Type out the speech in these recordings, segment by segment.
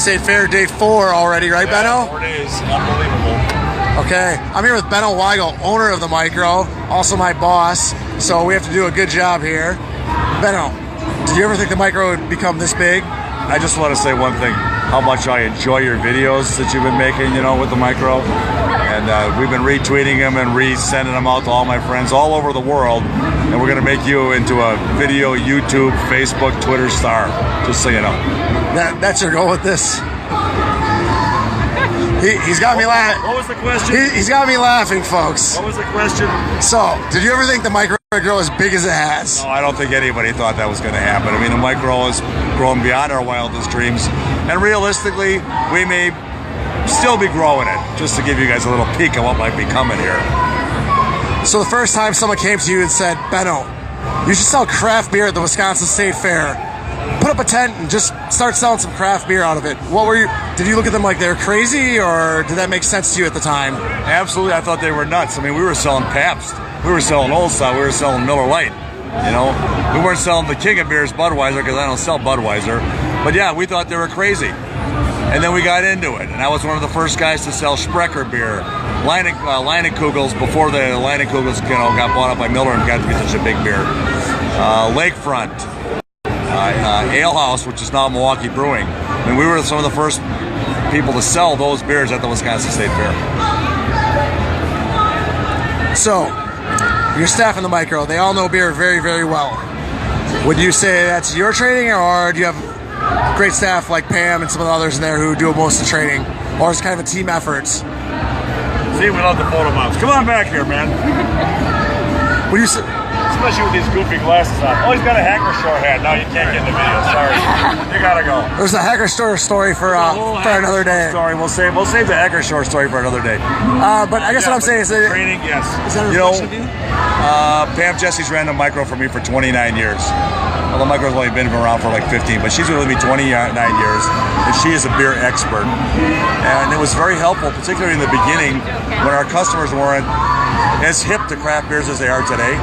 State Fair, day 4 already, right, Benno? 4 days. Unbelievable. Okay, I'm here with Benno Weigel, owner of the Micro, also my boss, so we have to do a good job here. Benno, did you ever think the Micro would become this big? I just want to say one thing, how much I enjoy your videos that you've been making, with the Micro. And we've been retweeting them and resending them out to all my friends all over the world. And we're going to make you into a video, YouTube, Facebook, Twitter star, just so you know. That's your goal with this? He's got me laughing. What was the question? He's got me laughing, folks. What was the question? So, did you ever think the Micro would grow as big as it has? No, I don't think anybody thought that was going to happen. I mean, the Micro has grown beyond our wildest dreams. And realistically, we may still be growing it, just to give you guys a little peek at what might be coming here. So the first time someone came to you and said, Benno, you should sell craft beer at the Wisconsin State Fair. Put up a tent and just start selling some craft beer out of it. Did you look at them like they were crazy, or did that make sense to you at the time? Absolutely, I thought they were nuts. I mean, we were selling Pabst, we were selling Old Style, we were selling Miller Lite. We weren't selling the king of beers, Budweiser, because I don't sell Budweiser. But yeah, we thought they were crazy. And then we got into it, and I was one of the first guys to sell Sprecher beer, Leinenkugels, before the Leinenkugels got bought up by Miller and got to be such a big beer. Lakefront, Ale House, which is now Milwaukee Brewing. I mean, we were some of the first people to sell those beers at the Wisconsin State Fair. So, your staff in the Micro, they all know beer very, very well. Would you say that's your training, or do you have great staff like Pam and some of the others in there who do most of the training, or is it kind of a team effort? See, we love the photo moms. Come on back here, man. What do you say? Especially with these goofy glasses on. Oh, he's got a Hacker Store hat. No, you can't get in the video. Sorry, you gotta go. There's a Hacker Store story for another day. Sorry, we'll save the Hacker Store story for another day. But I guess what I'm saying is that training, yes. Is that a reflection of you? Pam Jesse's ran the Micro for me for 29 years. Well, the Micro's only been around for like 15, but she's been with me 29 years, and she is a beer expert. And it was very helpful, particularly in the beginning, when our customers weren't as hip to craft beers as they are today.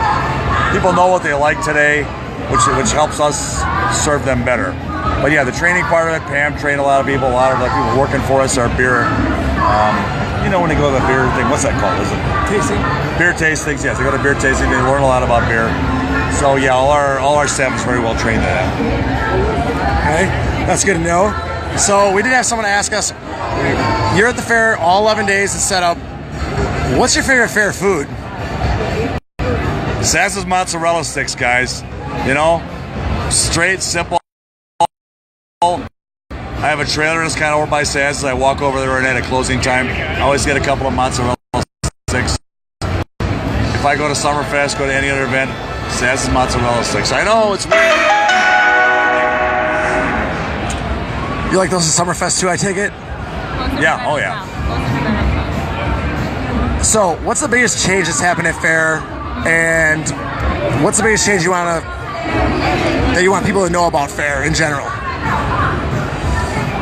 People know what they like today, which helps us serve them better. But yeah, the training part of it, Pam trained a lot of people. A lot of the people working for us are beer. When they go to the beer thing, what's that called? Is it tasting? Beer tastings. Yes, they go to beer tasting. They learn a lot about beer. So yeah, all our staff is very well trained in that. Okay, that's good to know. So we did have someone ask us. You're at the fair all 11 days. It's set up. What's your favorite fair food? Sass's mozzarella sticks, guys. Straight, simple. I have a trailer that's kind of over by Sass's. I walk over there and at closing time, I always get a couple of mozzarella sticks. If I go to Summerfest, go to any other event, Sass's mozzarella sticks. I know, it's weird. You like those at Summerfest too, I take it? Yeah, oh yeah. So, what's the biggest change that's happened at fair, and what's the biggest change that you want people to know about fair in general?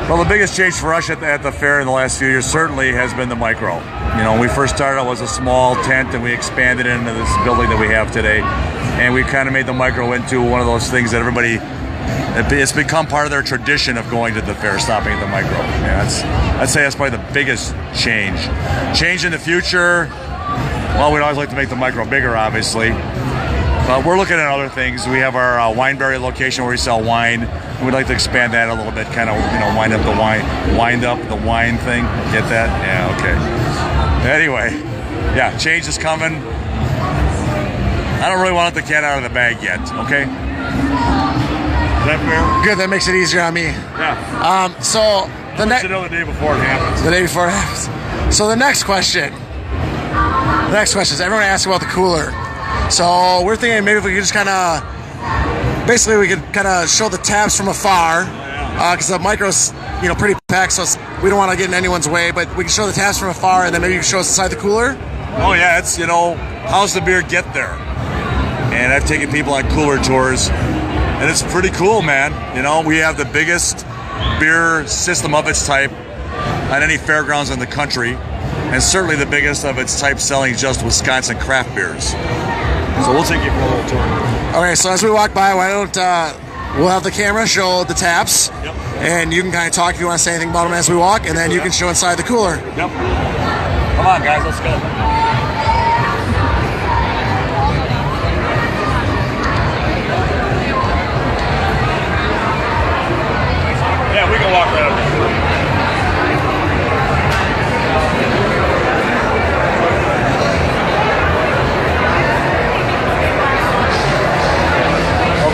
Well, the biggest change for us at the fair in the last few years certainly has been the Micro. When we first started, it was a small tent, and we expanded into this building that we have today, and we kind of made the Micro into one of those things that everybody. It's become part of their tradition of going to the fair, stopping at the Micro. I'd say that's probably the biggest change. Change in the future, well, we'd always like to make the Micro bigger, obviously. But we're looking at other things. We have our Wineberry location where we sell wine. And we'd like to expand that a little bit, kind of, wind up the wine thing. Get that? Yeah, okay. Anyway, yeah, change is coming. I don't really want to let the cat out of the bag yet, okay? Is that fair? Good, that makes it easier on me. Yeah. So the next the day before it happens. The day before it happens. So the next question is everyone asks about the cooler. So we're thinking maybe if we could just kind of, basically we could kind of show the taps from afar, because the Micro's pretty packed, so we don't want to get in anyone's way. But we can show the taps from afar, and then maybe you can show us inside the cooler. Oh yeah, it's how's the beer get there? And I've taken people on cooler tours. And it's pretty cool, man. We have the biggest beer system of its type on any fairgrounds in the country, and certainly the biggest of its type selling just Wisconsin craft beers. So we'll take you for a little tour. Okay, so as we walk by, why don't we'll have the camera show the taps, Yep. and you can kind of talk if you want to say anything about them as we walk, and then you can show inside the cooler. Yep. Come on, guys, let's go. Yeah, we can walk right up.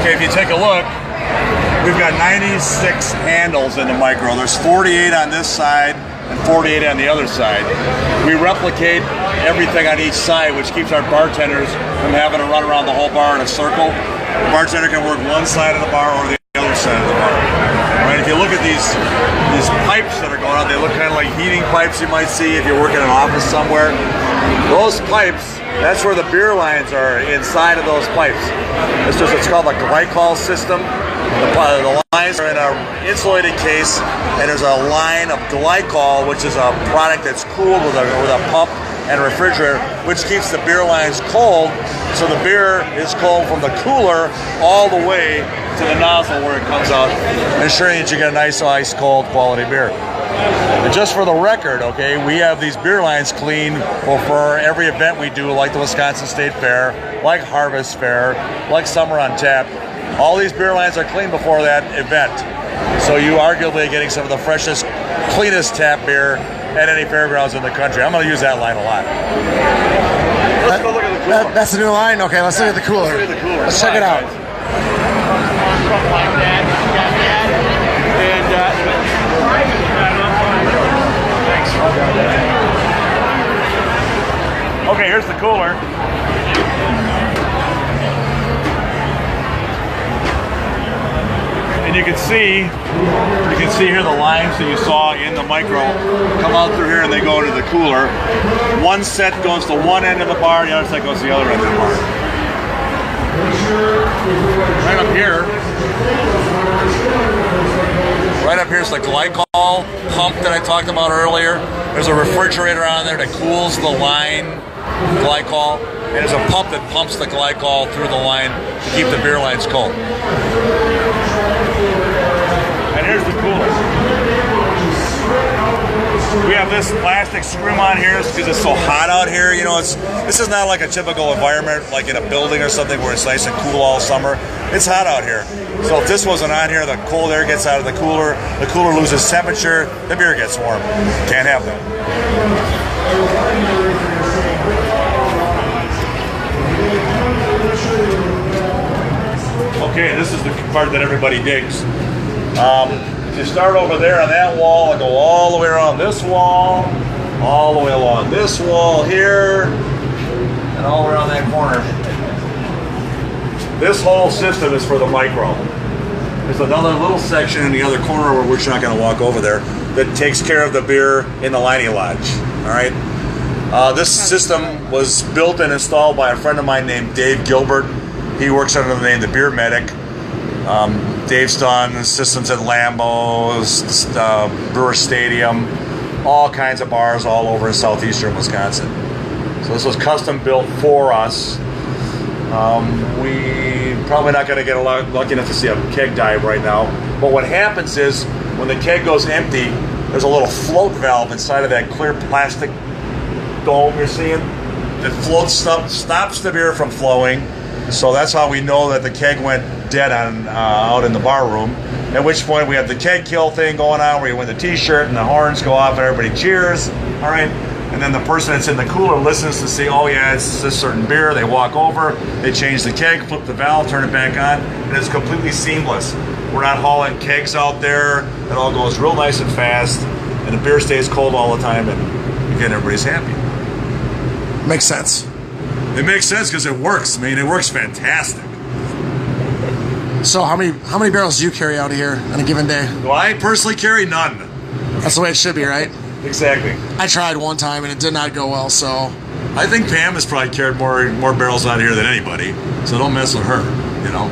Okay, if you take a look, we've got 96 handles in the micro. There's 48 on this side and 48 on the other side. We replicate everything on each side, which keeps our bartenders from having to run around the whole bar in a circle. The bartender can work one side of the bar or the other side of the bar. Right? If you look at these pipes that are going on, they look kind of like heating pipes you might see if you're working in an office somewhere. Those pipes, that's where the beer lines are, inside of those pipes. It's called a glycol system. The lines are in an insulated case, and there's a line of glycol, which is a product that's cooled with a pump and a refrigerator, which keeps the beer lines cold. So the beer is cold from the cooler all the way to the nozzle where it comes out, ensuring that you get a nice ice cold quality beer. And just for the record, okay, we have these beer lines clean for every event we do, like the Wisconsin State Fair, like Harvest Fair, like Summer on Tap. All these beer lines are clean before that event. So you arguably getting some of the freshest, cleanest tap beer at any fairgrounds in the country. I'm going to use that line a lot. Let's go look at the cooler. That's the new line? Okay, let's look at the cooler. Let's look at the cooler. Let's check it out. Something like that. Got that. And Okay, here's the cooler. And you can see here the lines that you saw in the micro come out through here and they go into the cooler. One set goes to one end of the bar, the other set goes to the other end of the bar. Right up here is the glycol pump that I talked about earlier. There's a refrigerator on there that cools the line glycol, and there's a pump that pumps the glycol through the line to keep the beer lines cold. And here's the cooler. We have this plastic scrim on here because it's so hot out here. You know, this is not like a typical environment like in a building or something where it's nice and cool all summer. It's hot out here. So if this wasn't on here, the cold air gets out of the cooler loses temperature, the beer gets warm. Can't have that. Okay, this is the part that everybody digs. You start over there on that wall and go all the way around this wall, all the way along this wall here, and all around that corner. This whole system is for the micro. There's another little section in the other corner where we're not going to walk over there that takes care of the beer in the lining lodge. All right. This system was built and installed by a friend of mine named Dave Gilbert. He works under the name The Beer Medic. Dave's done systems at Lambeau's, Brewer Stadium, all kinds of bars all over southeastern Wisconsin. So this was custom built for us. We probably not going to get lucky enough to see a keg dive right now. But what happens is when the keg goes empty, there's a little float valve inside of that clear plastic dome you're seeing that floats stops the beer from flowing. So that's how we know that the keg went dead out in the bar room. At which point we have the keg kill thing going on where you win the t-shirt and the horns go off and everybody cheers. All right. And then the person that's in the cooler listens to see, oh yeah, it's this certain beer. They walk over, they change the keg, flip the valve, turn it back on, and it's completely seamless. We're not hauling kegs out there. It all goes real nice and fast, and the beer stays cold all the time, and again, everybody's happy. Makes sense. It makes sense because it works. I mean, it works fantastic. So how many barrels do you carry out of here on a given day? Well, I personally carry none. That's the way it should be, right? Exactly. I tried one time and it did not go well, so. I think Pam has probably carried more barrels out here than anybody, so don't mess with her, you know.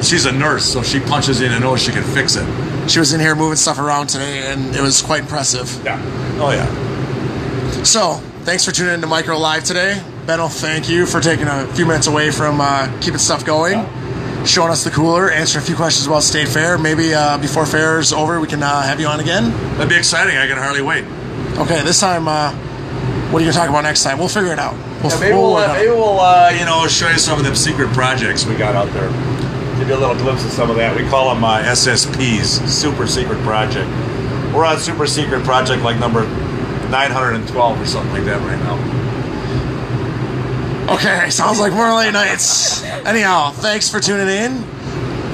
She's a nurse, so she punches in and knows she can fix it. She was in here moving stuff around today, and it was quite impressive. Yeah. Oh, yeah. So, thanks for tuning in to Micro Live today. Benno, thank you for taking a few minutes away from keeping stuff going. showing us the cooler, answering a few questions about State Fair. Maybe before fair is over, we can have you on again. That'd be exciting. I can hardly wait. Okay, this time, what are you going to talk about next time? We'll figure it out. Maybe we'll show you some of them secret projects we got out there. Give you a little glimpse of some of that. We call them SSPs, Super Secret Project. We're on Super Secret Project like number 912 or something like that right now. Okay, sounds like more late nights. Anyhow, thanks for tuning in.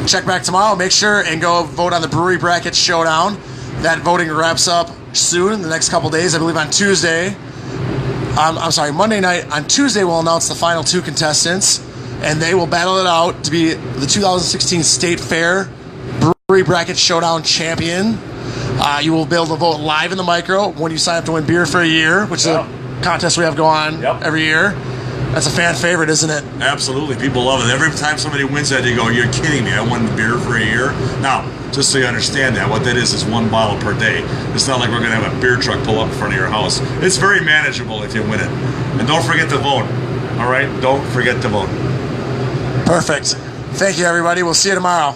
Check back tomorrow. Make sure and go vote on the Brewery Bracket Showdown. That voting wraps up soon in the next couple days. I believe on Tuesday. Monday night. On Tuesday, we'll announce the final 2 contestants, and they will battle it out to be the 2016 State Fair Brewery Bracket Showdown champion. You will be able to vote live in the micro when you sign up to win beer for a year, which is a contest we have go on every year. That's a fan favorite, isn't it? Absolutely. People love it. Every time somebody wins that, they go, "You're kidding me. I won beer for a year." Now, just so you understand that, what that is 1 bottle per day. It's not like we're going to have a beer truck pull up in front of your house. It's very manageable if you win it. And don't forget to vote. All right? Don't forget to vote. Perfect. Thank you, everybody. We'll see you tomorrow.